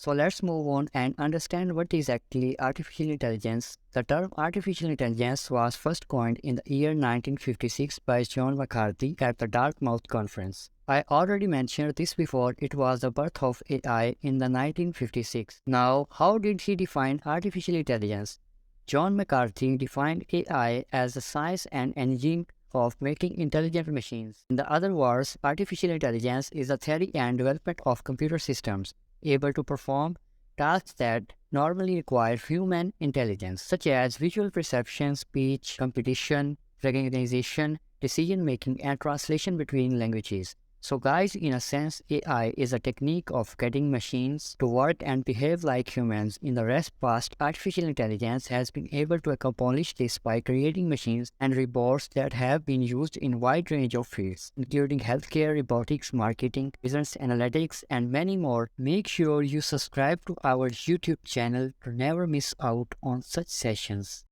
So let's move on and understand what is actually artificial intelligence. The term artificial intelligence was first coined in the year 1956 by John McCarthy at the Dartmouth Conference. I already mentioned this before, it was the birth of AI in the 1956. Now, how did he define artificial intelligence? John McCarthy defined AI as the science and engine of making intelligent machines. In the other words, artificial intelligence is the theory and development of computer systems able to perform tasks that normally require human intelligence, such as visual perception, speech, computation, recognition, decision making, and translation between languages. So, guys, in a sense, AI is a technique of getting machines to work and behave like humans. In the rest past, artificial intelligence has been able to accomplish this by creating machines and robots that have been used in a wide range of fields, including healthcare, robotics, marketing, business analytics, and many more. Make sure you subscribe to our YouTube channel to never miss out on such sessions.